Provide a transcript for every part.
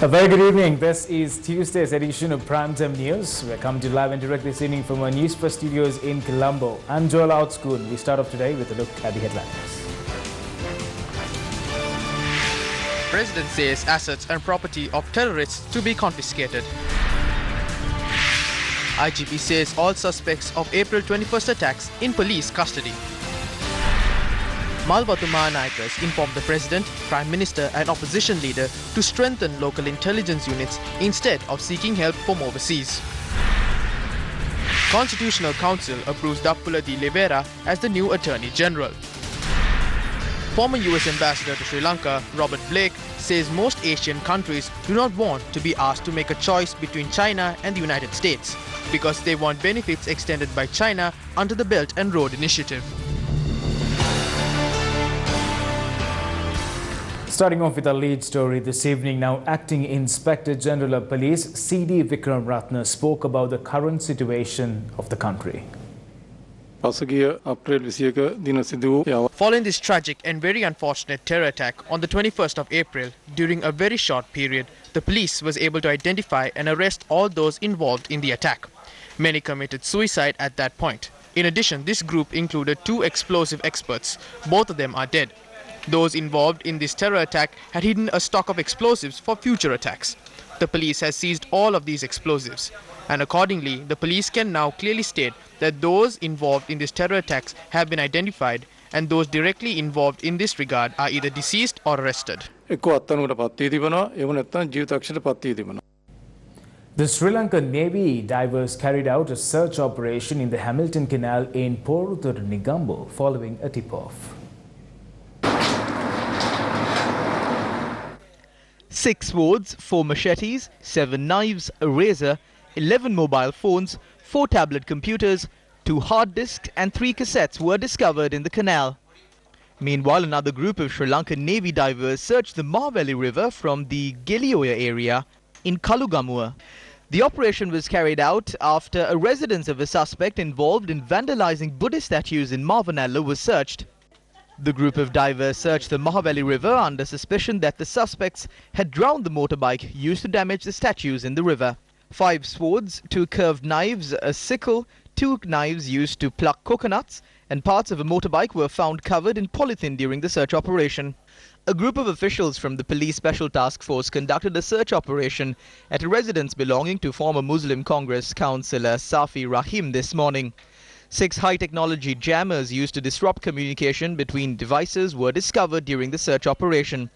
A very good evening. This is Tuesday's edition of Primetime News. We're coming to live and direct this evening from our Newsfirst studios in Colombo. I'm Joel Outschool. We start off today with a look at the headlines. President says assets and property of terrorists to be confiscated. IGP says all suspects of April 21st attacks in police custody. Malbatu Mahanayakas informed the President, Prime Minister and Opposition Leader to strengthen local intelligence units instead of seeking help from overseas. Constitutional Council approves Dappula de Oliveira as the new Attorney General. Former US Ambassador to Sri Lanka, Robert Blake, says most Asian countries do not want to be asked to make a choice between China and the United States because they want benefits extended by China under the Belt and Road Initiative. Starting off with our lead story this evening now, Acting Inspector General of Police C.D. Vikram Ratna spoke about the current situation of the country. Following this tragic and very unfortunate terror attack on the 21st of April, during a very short period, the police was able to identify and arrest all those involved in the attack. Many committed suicide at that point. In addition, this group included 2 explosive experts. Both of them are dead. Those involved in this terror attack had hidden a stock of explosives for future attacks. The police has seized all of these explosives. And accordingly, the police can now clearly state that those involved in these terror attacks have been identified and those directly involved in this regard are either deceased or arrested. The Sri Lankan Navy divers carried out a search operation in the Hamilton Canal in Poruthudu Negombo following a tip-off. 6 swords, 4 machetes, 7 knives, a razor, 11 mobile phones, 4 tablet computers, 2 hard disks and 3 cassettes were discovered in the canal. Meanwhile, another group of Sri Lankan Navy divers searched the Mahaveli River from the Gelioya area in Kalugamua. The operation was carried out after a residence of a suspect involved in vandalizing Buddhist statues in Mavanalla was searched. The group of divers searched the Mahaveli River under suspicion that the suspects had drowned the motorbike used to damage the statues in the river. 5 swords, 2 curved knives, a sickle, 2 knives used to pluck coconuts, and parts of a motorbike were found covered in polythene during the search operation. A group of officials from the Police Special Task Force conducted a search operation at a residence belonging to former Muslim Congress councillor Safi Rahim this morning. 6 high-technology jammers used to disrupt communication between devices were discovered during the search operation.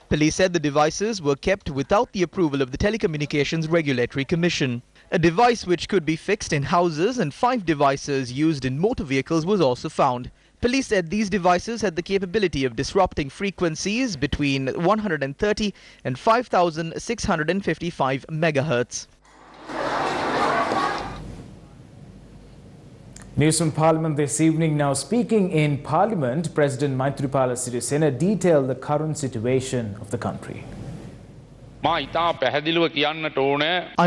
Police said the devices were kept without the approval of the Telecommunications Regulatory Commission. A device which could be fixed in houses and 5 devices used in motor vehicles was also found. Police said these devices had the capability of disrupting frequencies between 130 and 5,655 megahertz. News from Parliament this evening now. Speaking in Parliament, President Maithripala Sirisena detailed the current situation of the country. I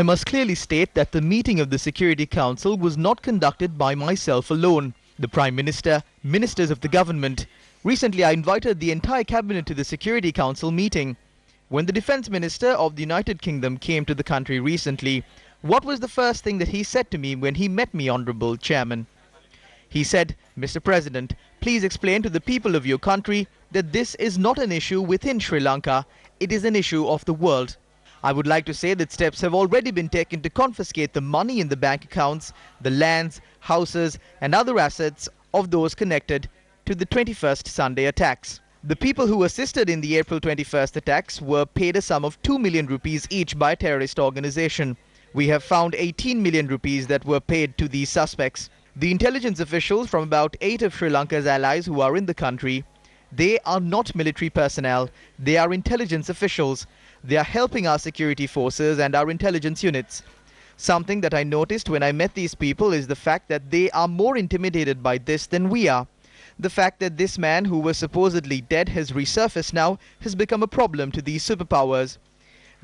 must clearly state that the meeting of the Security Council was not conducted by myself alone, the Prime Minister, ministers of the government. Recently, I invited the entire cabinet to the Security Council meeting. When the Defence Minister of the United Kingdom came to the country recently, what was the first thing that he said to me when he met me, Honourable Chairman? He said, Mr. President, please explain to the people of your country that this is not an issue within Sri Lanka, it is an issue of the world. I would like to say that steps have already been taken to confiscate the money in the bank accounts, the lands, houses and other assets of those connected to the 21st Sunday attacks. The people who assisted in the April 21st attacks were paid a sum of 2 million rupees each by a terrorist organization. We have found 18 million rupees that were paid to these suspects. The intelligence officials from about 8 of Sri Lanka's allies who are in the country, they are not military personnel, they are intelligence officials. They are helping our security forces and our intelligence units. Something that I noticed when I met these people is the fact that they are more intimidated by this than we are. The fact that this man who was supposedly dead has resurfaced now has become a problem to these superpowers.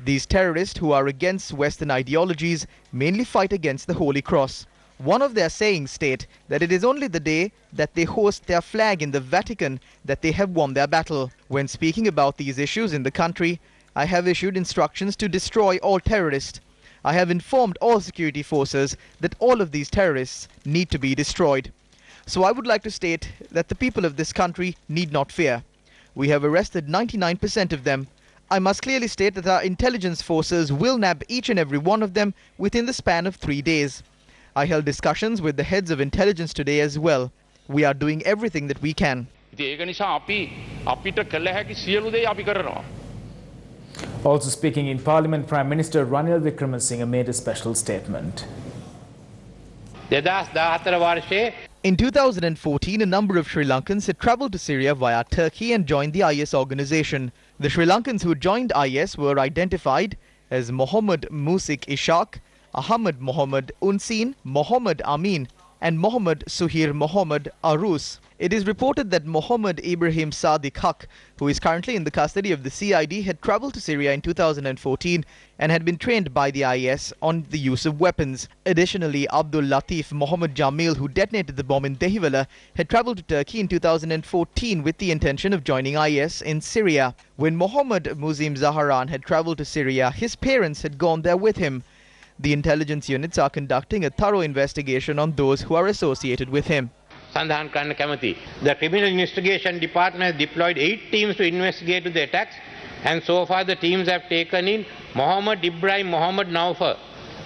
These terrorists who are against Western ideologies mainly fight against the Holy Cross. One of their sayings state that it is only the day that they hoist their flag in the Vatican that they have won their battle. When speaking about these issues in the country, I have issued instructions to destroy all terrorists. I have informed all security forces that all of these terrorists need to be destroyed. So I would like to state that the people of this country need not fear. We have arrested 99% of them. I must clearly state that our intelligence forces will nab each and every one of them within the span of 3 days. I held discussions with the heads of intelligence today as well. We are doing everything that we can. Also speaking in Parliament, Prime Minister Ranil Wickremesinghe made a special statement. In 2014, a number of Sri Lankans had travelled to Syria via Turkey and joined the IS organisation. The Sri Lankans who joined IS were identified as Mohammed Musik Ishaq, Ahmad Mohammed Unsin, Mohammed Amin and Mohammed Suhir Mohammed Arus. It is reported that Mohammed Ibrahim Sadiq Haq, who is currently in the custody of the CID, had travelled to Syria in 2014 and had been trained by the IS on the use of weapons. Additionally, Abdul Latif Mohammed Jamil, who detonated the bomb in Dehiwala, had travelled to Turkey in 2014 with the intention of joining IS in Syria. When Mohammed Muzim Zaharan had travelled to Syria, his parents had gone there with him. The intelligence units are conducting a thorough investigation on those who are associated with him. The Criminal Investigation Department has deployed 8 teams to investigate the attacks, and so far the teams have taken in Mohammed Ibrahim Mohammed Naufar,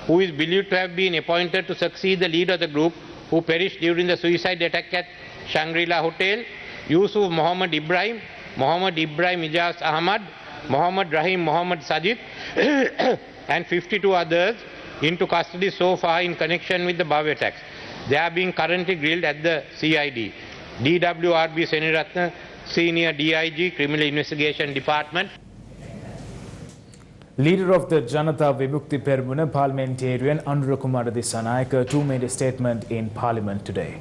who is believed to have been appointed to succeed the leader of the group who perished during the suicide attack at Shangri-La Hotel, Yusuf Mohammed Ibrahim Ijaz Ahmad, Mohammed Rahim Mohammed Sajid and 52 others into custody so far in connection with the bomb attacks. They are being currently grilled at the CID. DWRB Seniratna, Senior DIG, Criminal Investigation Department. Leader of the Janata Vimukti Peramuna, parliamentarian Anurukumara Dissanayake too made a statement in Parliament today.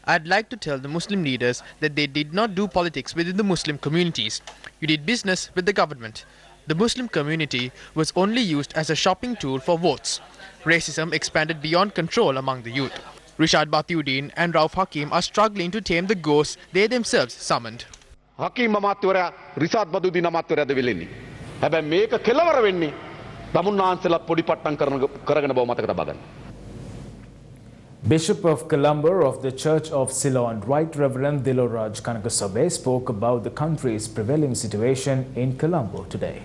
I'd like to tell the Muslim leaders that they did not do politics within the Muslim communities. You did business with the government. The Muslim community was only used as a shopping tool for votes. Racism expanded beyond control among the youth. Rishad Batiuddin and Rauf Hakim are struggling to tame the ghosts they themselves summoned. Hakim Amatvara, Rishad Batiuddin Amatvara Devilini. Have I make a killer venni? Tamunansela Pudipatan Karagana Matakata Bagan. Bishop of Colombo of the Church of Ceylon, Right Reverend Diloraj Kanakasabe, spoke about the country's prevailing situation in Colombo today.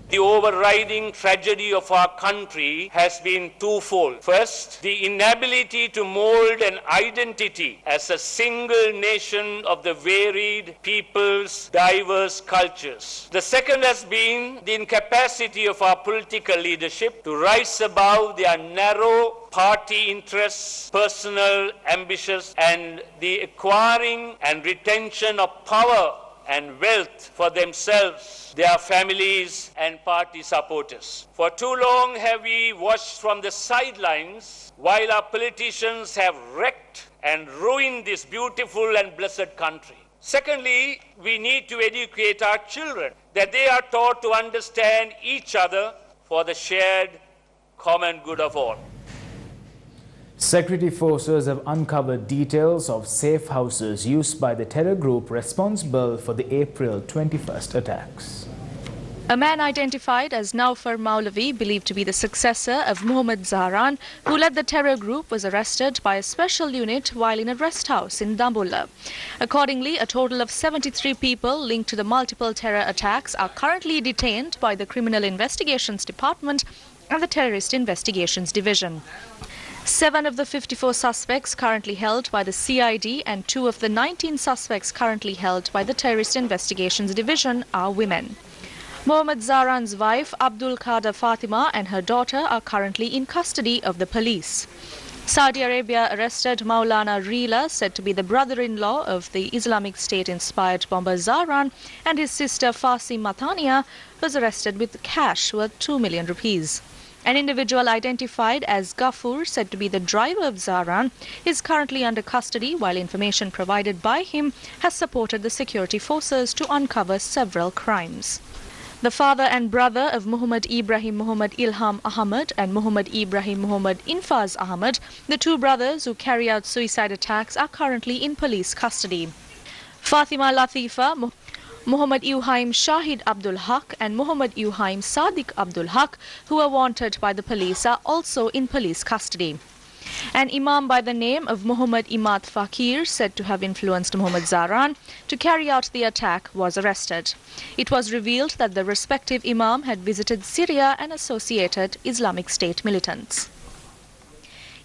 The overriding tragedy of our country has been twofold. First, the inability to mold an identity as a single nation of the varied peoples, diverse cultures. The second has been the incapacity of our political leadership to rise above their narrow party interests, personal ambitions, and the acquiring and retention of power and wealth for themselves, their families and party supporters. For too long have we watched from the sidelines while our politicians have wrecked and ruined this beautiful and blessed country. Secondly, we need to educate our children that they are taught to understand each other for the shared common good of all. Security forces have uncovered details of safe houses used by the terror group responsible for the April 21st attacks. A man identified as Naufar Maulavi, believed to be the successor of Muhammad Zaharan, who led the terror group, was arrested by a special unit while in a rest house in Dambulla. Accordingly, a total of 73 people linked to the multiple terror attacks are currently detained by the Criminal Investigations Department and the Terrorist Investigations Division. 7 of the 54 suspects currently held by the CID and 2 of the 19 suspects currently held by the Terrorist Investigations Division are women. Mohammed Zaharan's wife, Abdul Qadir Fatima, and her daughter are currently in custody of the police. Saudi Arabia arrested Maulana Reela, said to be the brother-in-law of the Islamic State-inspired bomber Zaharan, and his sister Fasi Mathania was arrested with cash worth 2 million rupees. An individual identified as Ghafoor, said to be the driver of Zaharan, is currently under custody, while information provided by him has supported the security forces to uncover several crimes. The father and brother of Muhammad Ibrahim Muhammad Ilham Ahmad and Muhammad Ibrahim Muhammad Infaz Ahmad, the two brothers who carry out suicide attacks, are currently in police custody. Fatima Latifa, Muhammad Iuhaim Shahid Abdul Haq and Muhammad Iuhaim Sadiq Abdul Haq, who are wanted by the police, are also in police custody. An imam by the name of Muhammad Imad Fakir, said to have influenced Muhammad Zaran to carry out the attack, was arrested. It was revealed that the respective imam had visited Syria and associated Islamic State militants.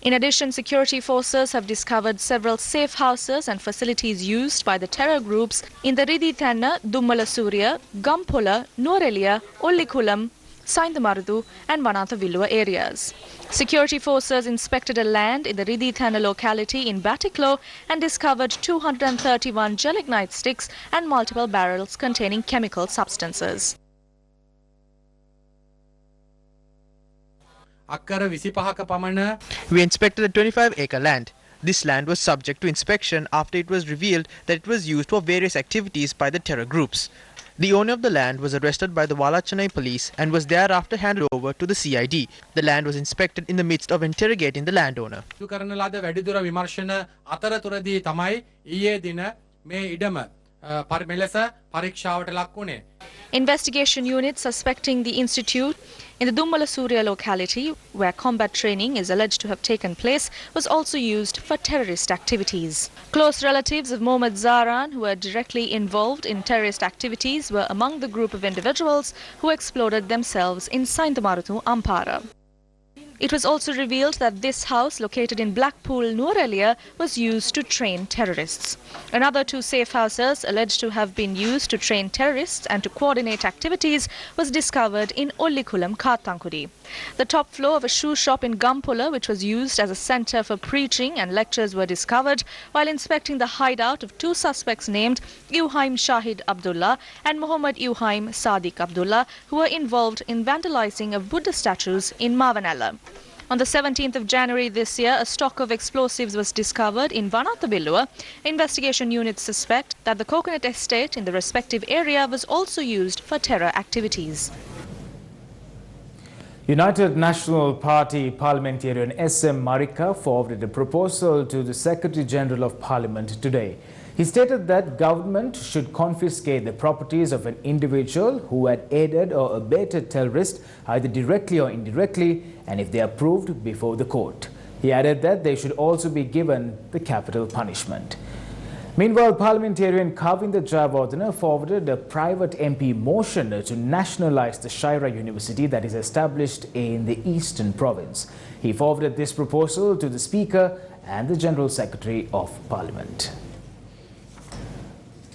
In addition, security forces have discovered several safe houses and facilities used by the terror groups in the Ridithanna, Dummalasuria, Gampola, Nuorelia, Ollikulam, Sainthamarthu and Vanathavilluwa areas. Security forces inspected a land in the Ridithanna locality in Batiklo and discovered 231 gelignite sticks and multiple barrels containing chemical substances. We inspected a 25-acre land. This land was subject to inspection after it was revealed that it was used for various activities by the terror groups. The owner of the land was arrested by the Walachanai police and was thereafter handed over to the CID. The land was inspected in the midst of interrogating the landowner. Investigation unit suspecting the institute in the Dummalasuria locality, where combat training is alleged to have taken place, was also used for terrorist activities. Close relatives of Mohammad Zaran, who were directly involved in terrorist activities, were among the group of individuals who exploded themselves in Sainthamarthu, Ampara. It was also revealed that this house, located in Blackpool, Nuorelia, was used to train terrorists. Another 2 safe houses, alleged to have been used to train terrorists and to coordinate activities, was discovered in Ollikulam, Kathankudi. The top floor of a shoe shop in Gampola, which was used as a centre for preaching and lectures, were discovered while inspecting the hideout of 2 suspects named Iuhaim Shahid Abdullah and Muhammad Iuhaim Sadiq Abdullah, who were involved in vandalising of Buddha statues in Mavanella. On the 17th of January this year, a stock of explosives was discovered in Vanathavilluwa. Investigation units suspect that the coconut estate in the respective area was also used for terror activities. United National Party parliamentarian S.M. Marika forwarded a proposal to the Secretary General of Parliament today. He stated that government should confiscate the properties of an individual who had aided or abetted terrorists either directly or indirectly, and if they are proved before the court. He added that they should also be given the capital punishment. Meanwhile, parliamentarian Kavinda Jayawardena forwarded a private MP motion to nationalize the Shira University that is established in the Eastern Province. He forwarded this proposal to the Speaker and the General Secretary of Parliament.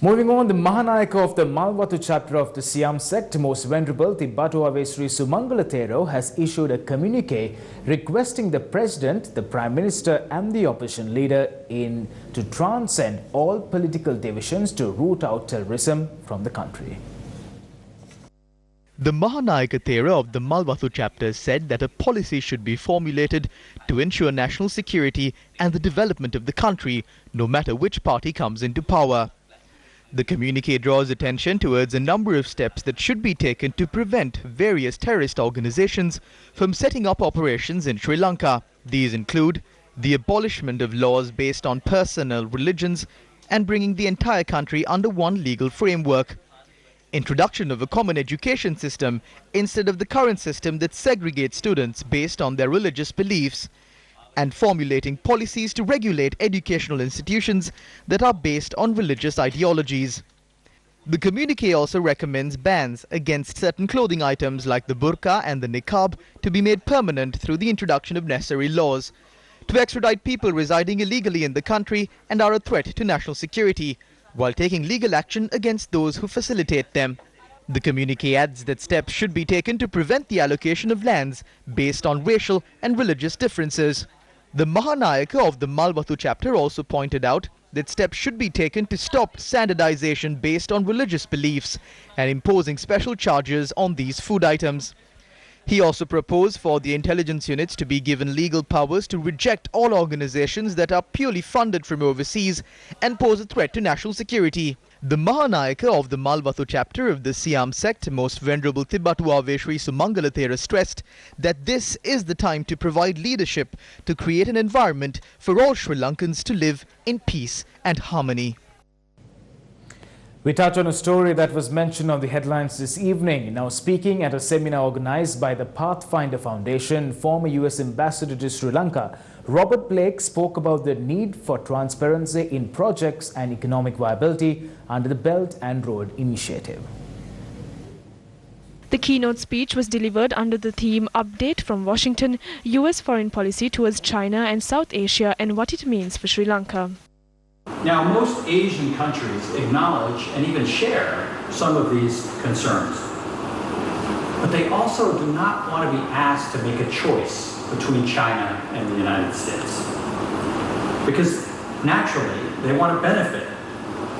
Moving on, the Mahanayaka of the Malwathu chapter of the Siam sect, Most Venerable Tibbatu Ave Sri Sumangala Thero, has issued a communique requesting the President, the Prime Minister and the opposition leader to transcend all political divisions to root out terrorism from the country. The Mahanayaka Thera of the Malwathu chapter said that a policy should be formulated to ensure national security and the development of the country, no matter which party comes into power. The communique draws attention towards a number of steps that should be taken to prevent various terrorist organizations from setting up operations in Sri Lanka. These include the abolishment of laws based on personal religions and bringing the entire country under one legal framework, introduction of a common education system instead of the current system that segregates students based on their religious beliefs, and formulating policies to regulate educational institutions that are based on religious ideologies. The communique also recommends bans against certain clothing items like the burqa and the niqab to be made permanent through the introduction of necessary laws, to extradite people residing illegally in the country and are a threat to national security, while taking legal action against those who facilitate them. The communique adds that steps should be taken to prevent the allocation of lands based on racial and religious differences. The Mahanayaka of the Malwathu chapter also pointed out that steps should be taken to stop standardization based on religious beliefs and imposing special charges on these food items. He also proposed for the intelligence units to be given legal powers to reject all organizations that are purely funded from overseas and pose a threat to national security. The Mahanayaka of the Malwathu chapter of the Siam sect, Most Venerable Tibbatu Ave Sri Sumangala Thera, stressed that this is the time to provide leadership to create an environment for all Sri Lankans to live in peace and harmony. We touch on a story that was mentioned on the headlines this evening. Now, speaking at a seminar organized by the Pathfinder Foundation, former US Ambassador to Sri Lanka, Robert Blake spoke about the need for transparency in projects and economic viability under the Belt and Road Initiative. The keynote speech was delivered under the theme Update from Washington, US Foreign Policy towards China and South Asia and what it means for Sri Lanka. Now, most Asian countries acknowledge and even share some of these concerns. But they also do not want to be asked to make a choice between China and the United States. Because naturally, they want to benefit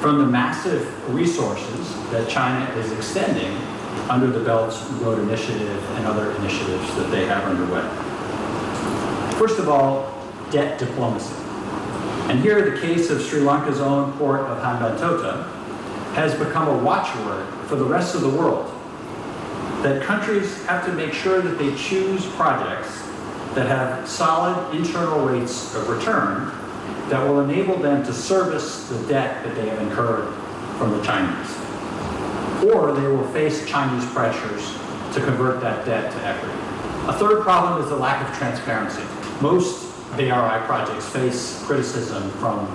from the massive resources that China is extending under the Belt and Road Initiative and other initiatives that they have underway. First of all, debt diplomacy. And here the case of Sri Lanka's own port of Hambantota has become a watchword for the rest of the world. That countries have to make sure that they choose projects that have solid internal rates of return that will enable them to service the debt that they have incurred from the Chinese. Or they will face Chinese pressures to convert that debt to equity. A third problem is the lack of transparency. Most BRI projects face criticism from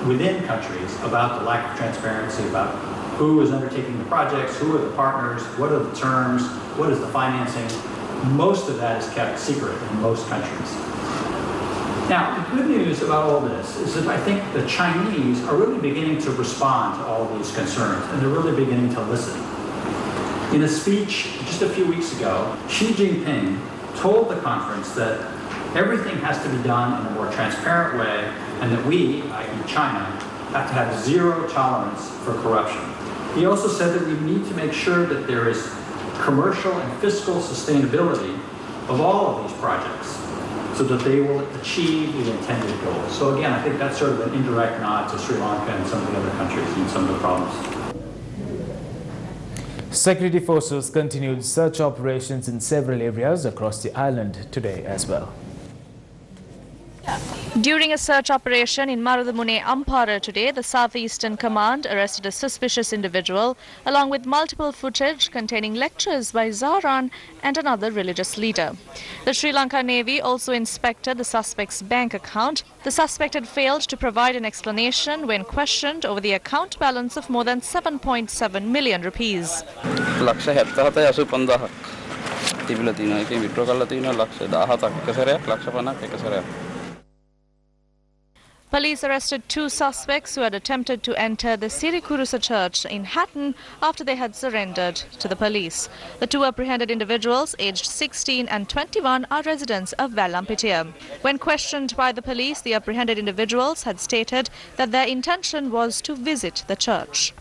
within countries about the lack of transparency about who is undertaking the projects, who are the partners, what are the terms, what is the financing. Most of that is kept secret in most countries. Now, the good news about all this is that I think the Chinese are really beginning to respond to all these concerns, and they're really beginning to listen. In a speech just a few weeks ago, Xi Jinping told the conference that everything has to be done in a more transparent way, and that we, i.e. China, have to have zero tolerance for corruption. He also said that we need to make sure that there is commercial and fiscal sustainability of all of these projects so that they will achieve the intended goals. So again, I think that's sort of an indirect nod to Sri Lanka and some of the other countries and some of the problems. Security forces continued search operations in several areas across the island today as well. During a search operation in Marudamune, Ampara today, the Southeastern Command arrested a suspicious individual along with multiple footage containing lectures by Zaran and another religious leader. The Sri Lanka Navy also inspected the suspect's bank account. The suspect had failed to provide an explanation when questioned over the account balance of more than 7.7 million rupees. Police arrested two suspects who had attempted to enter the Sirikurusa church in Hatton after they had surrendered to the police. The two apprehended individuals, aged 16 and 21, are residents of Vallampitiya. When questioned by the police, the apprehended individuals had stated that their intention was to visit the church.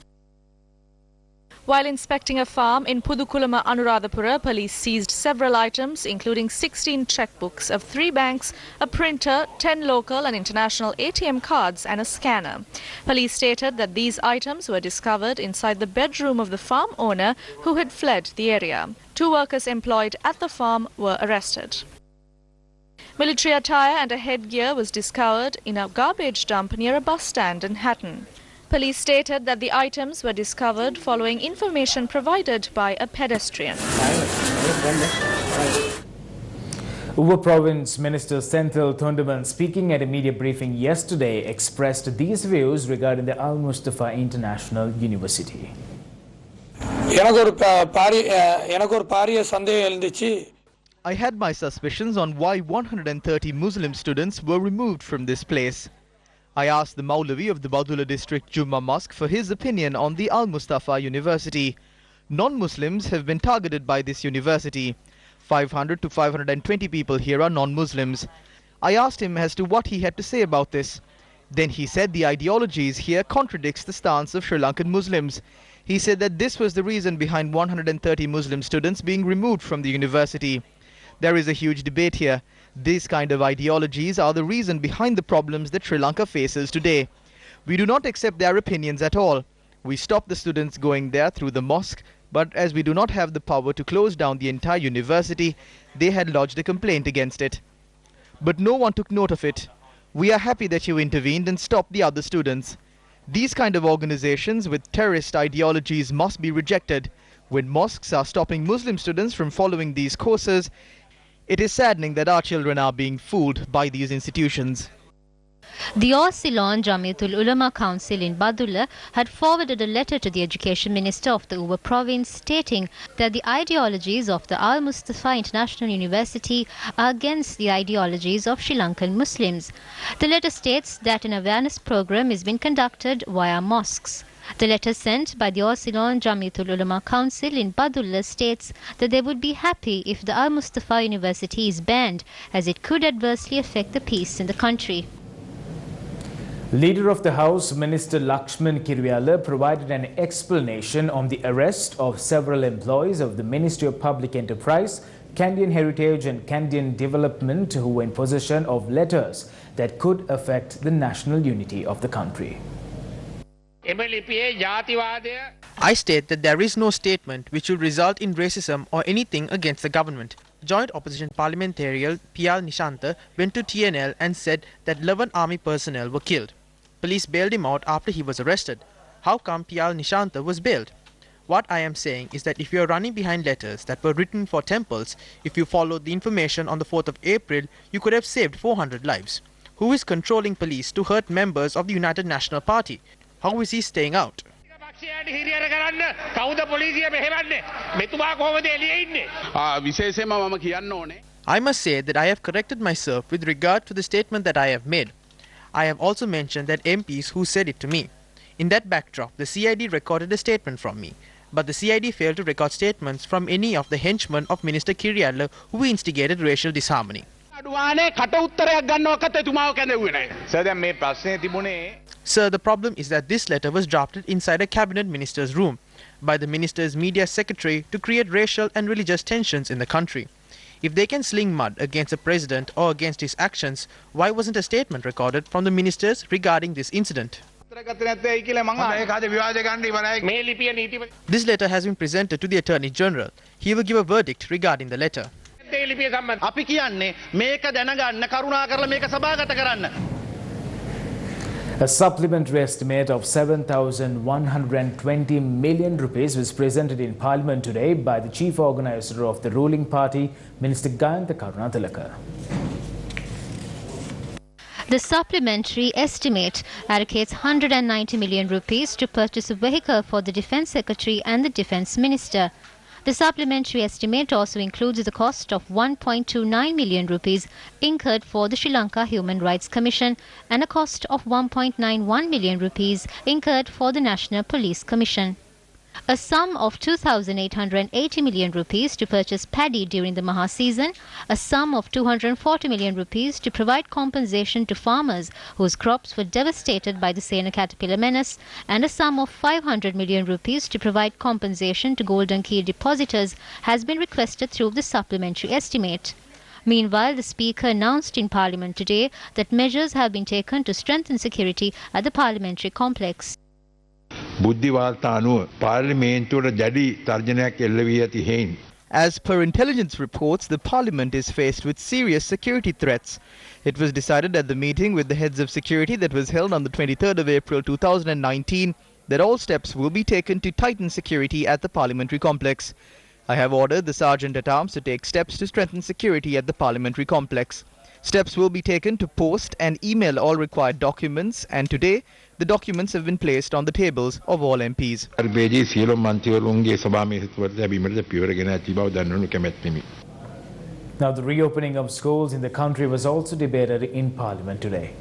While inspecting a farm in Pudukulama, Anuradhapura, police seized several items, including 16 checkbooks of 3 banks, a printer, 10 local and international ATM cards and a scanner. Police stated that these items were discovered inside the bedroom of the farm owner who had fled the area. 2 workers employed at the farm were arrested. Military attire and a headgear was discovered in a garbage dump near a bus stand in Hatton. Police stated that the items were discovered following information provided by a pedestrian. Uva Province Minister Senthil Thondaman, speaking at a media briefing yesterday, expressed these views regarding the Al Mustafa International University. I had my suspicions on why 130 Muslim students were removed from this place. I asked the Maulavi of the Badula district Jummah Mosque for his opinion on the Al Mustafa University. Non-Muslims have been targeted by this university. 500 to 520 people here are non-Muslims. I asked him as to what he had to say about this. Then he said the ideologies here contradicts the stance of Sri Lankan Muslims. He said that this was the reason behind 130 Muslim students being removed from the university. There is a huge debate here. These kind of ideologies are the reason behind the problems that Sri Lanka faces today. We do not accept their opinions at all. We stopped the students going there through the mosque, but as we do not have the power to close down the entire university, they had lodged a complaint against it. But no one took note of it. We are happy that you intervened and stopped the other students. These kind of organizations with terrorist ideologies must be rejected. When mosques are stopping Muslim students from following these courses, it is saddening that our children are being fooled by these institutions. The Ceylon Jamiatul Ulama Council in Badulla had forwarded a letter to the Education Minister of the Uva province stating that the ideologies of the Al Mustafa International University are against the ideologies of Sri Lankan Muslims. The letter states that an awareness program is being conducted via mosques. The letter sent by the Ceylon Jamiatul Ulama Council in Badulla states that they would be happy if the Al Mustafa University is banned, as it could adversely affect the peace in the country. Leader of the House, Minister Lakshman Kiriyala, provided an explanation on the arrest of several employees of the Ministry of Public Enterprise, Kandyan Heritage and Kandyan Development who were in possession of letters that could affect the national unity of the country. I state that there is no statement which will result in racism or anything against the government. Joint Opposition Parliamentarian P.L. Nishanta went to TNL and said that 11 army personnel were killed. Police bailed him out after he was arrested. How come P.L. Nishanta was bailed? What I am saying is that if you are running behind letters that were written for temples, if you followed the information on the 4th of April, you could have saved 400 lives. Who is controlling police to hurt members of the United National Party? How is he staying out? I must say that I have corrected myself with regard to the statement that I have made. I have also mentioned that MPs who said it to me. In that backdrop, the CID recorded a statement from me. But the CID failed to record statements from any of the henchmen of Minister Kiriyala who instigated racial disharmony. Sir, the problem is that this letter was drafted inside a cabinet minister's room by the minister's media secretary to create racial and religious tensions in the country. If they can sling mud against the president or against his actions, why wasn't a statement recorded from the ministers regarding this incident? This letter has been presented to the Attorney General. He will give a verdict regarding the letter. A supplementary estimate of 7,120 million rupees was presented in Parliament today by the chief organizer of the ruling party, Minister Gayantha Karunatilaka. The supplementary estimate allocates 190 million rupees to purchase a vehicle for the Defence Secretary and the Defence Minister. The supplementary estimate also includes the cost of 1.29 million rupees incurred for the Sri Lanka Human Rights Commission and a cost of 1.91 million rupees incurred for the National Police Commission. A sum of 2,880 million rupees to purchase paddy during the Maha season, a sum of 240 million rupees to provide compensation to farmers whose crops were devastated by the Sena caterpillar menace, and a sum of 500 million rupees to provide compensation to golden key depositors has been requested through the supplementary estimate. Meanwhile, the Speaker announced in Parliament today that measures have been taken to strengthen security at the parliamentary complex. As per intelligence reports, the Parliament is faced with serious security threats. It was decided at the meeting with the heads of security that was held on the 23rd of April 2019 that all steps will be taken to tighten security at the parliamentary complex. I have ordered the Sergeant-at-Arms to take steps to strengthen security at the parliamentary complex. Steps will be taken to post and email all required documents, and today the documents have been placed on the tables of all MPs. Now, the reopening of schools in the country was also debated in Parliament today.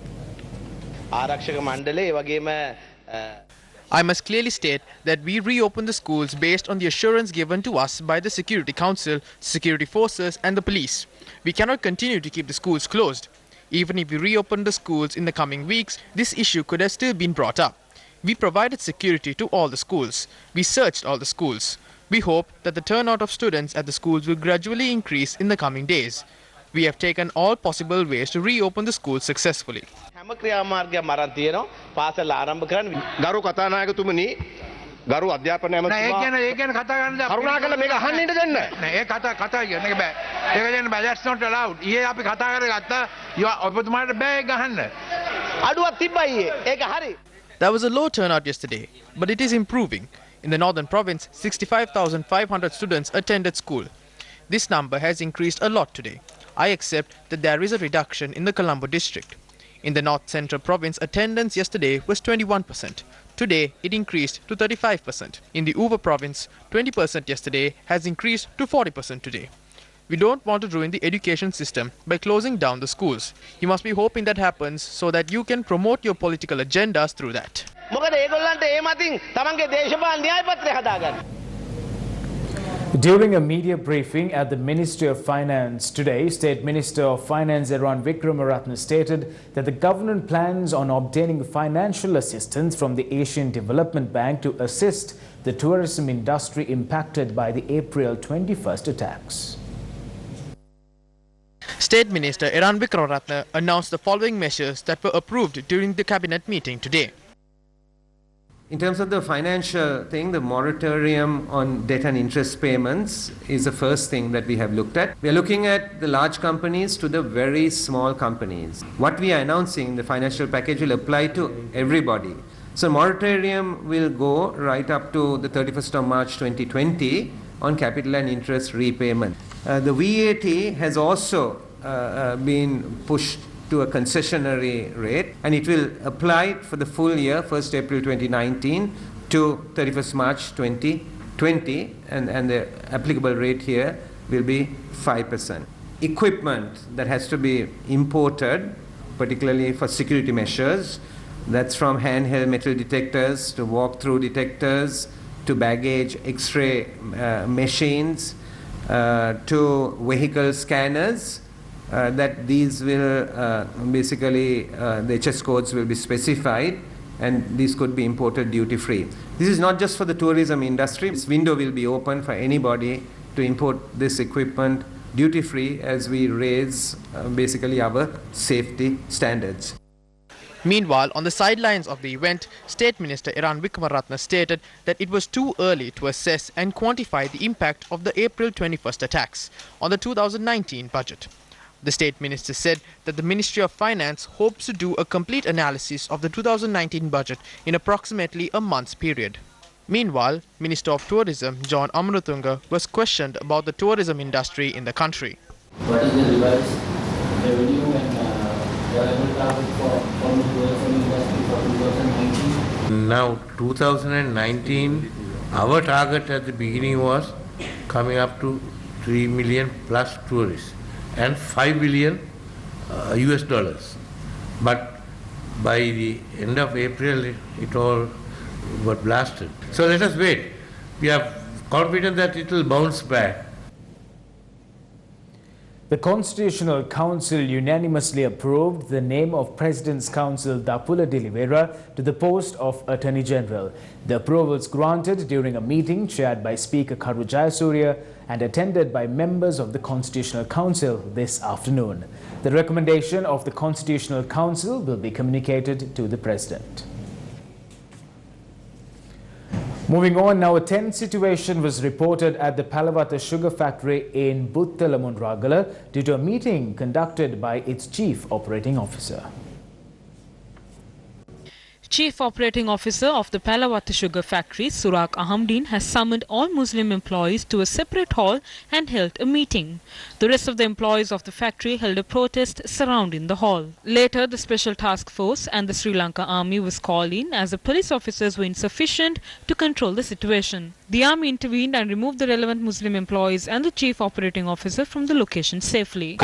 I must clearly state that we reopen the schools based on the assurance given to us by the Security Council, security forces and the police. We cannot continue to keep the schools closed. Even if we reopen the schools in the coming weeks, this issue could have still been brought up. We provided security to all the schools. We searched all the schools. We hope that the turnout of students at the schools will gradually increase in the coming days. We have taken all possible ways to reopen the schools successfully. ගරු අධ්‍යාපන ඇමතිතුමා ඒක ගැන කතා කරන්න කරුණාකරලා මේක අහන්න ඉන්න දෙන්න නෑ ඒක කතා කියන එක බෑ ඒක දෙන්න බෑ that's not allowed ඊයේ අපි කතා කරගත්තා ඔබතුමාට බෑ ඒක ගහන්න අඩුවක් තිබ්බා ඊයේ ඒක හරි There was a low turnout yesterday, but it is improving. In the northern province, 65,500 students attended school. This number has increased a lot today. I accept that there is a reduction in the Colombo district. In the North Central province, attendance yesterday was 21%. Today, it increased to 35%. In the Uva province, 20% yesterday has increased to 40% today. We don't want to ruin the education system by closing down the schools. You must be hoping that happens so that you can promote your political agendas through that. During a media briefing at the Ministry of Finance today, State Minister of Finance Eran Wickramaratne stated that the government plans on obtaining financial assistance from the Asian Development Bank to assist the tourism industry impacted by the April 21st attacks. State Minister Eran Wickramaratne announced the following measures that were approved during the cabinet meeting today. In terms of the financial thing, the moratorium on debt and interest payments is the first thing that we have looked at. We are looking at the large companies to the very small companies. What we are announcing, the financial package, will apply to everybody. So moratorium will go right up to the 31st of March 2020 on capital and interest repayment. The VAT has also been pushed to a concessionary rate, and it will apply for the full year, 1st April 2019 to 31st March 2020, and the applicable rate here will be 5%. Equipment that has to be imported, particularly for security measures, that's from handheld metal detectors to walk-through detectors to baggage x-ray machines to vehicle scanners, that these will basically the HS codes will be specified, and these could be imported duty-free. This is not just for the tourism industry. This window will be open for anybody to import this equipment duty-free as we raise basically our safety standards. Meanwhile, on the sidelines of the event, State Minister Eran Wickramaratne stated that it was too early to assess and quantify the impact of the April 21st attacks on the 2019 budget. The State Minister said that the Ministry of Finance hopes to do a complete analysis of the 2019 budget in approximately a month's period. Meanwhile, Minister of Tourism John Amrutunga was questioned about the tourism industry in the country. What is the revised revenue and revenue target for the tourism industry for 2019? Now 2019, our target at the beginning was coming up to 3 million plus tourists and 5 billion US dollars. But by the end of April, it all got blasted. So let us wait. We are confident that it will bounce back. The Constitutional Council unanimously approved the name of President's Counsel Dapula Dilivera to the post of Attorney General. The approvals granted during a meeting chaired by Speaker Karu Jayasuriya and attended by members of the Constitutional Council this afternoon. The recommendation of the Constitutional Council will be communicated to the President. Moving on now, a tense situation was reported at the Palawata sugar factory in Buttalamunragala due to a meeting conducted by its Chief Operating Officer. Chief Operating Officer of the Palawata sugar factory, Surak Ahamdeen, has summoned all Muslim employees to a separate hall and held a meeting. The rest of the employees of the factory held a protest surrounding the hall. Later, the Special Task Force and the Sri Lanka Army was called in as the police officers were insufficient to control the situation. The Army intervened and removed the relevant Muslim employees and the Chief Operating Officer from the location safely.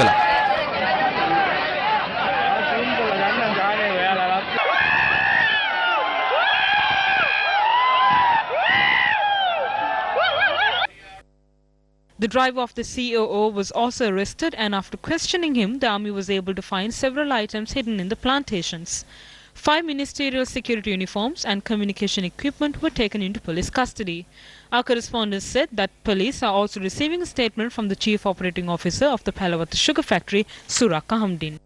The driver of the COO was also arrested, and after questioning him, the army was able to find several items hidden in the plantations. 5 ministerial security uniforms and communication equipment were taken into police custody. Our correspondent said that police are also receiving a statement from the Chief Operating Officer of the Palawata sugar factory, Surak Ahamdeen.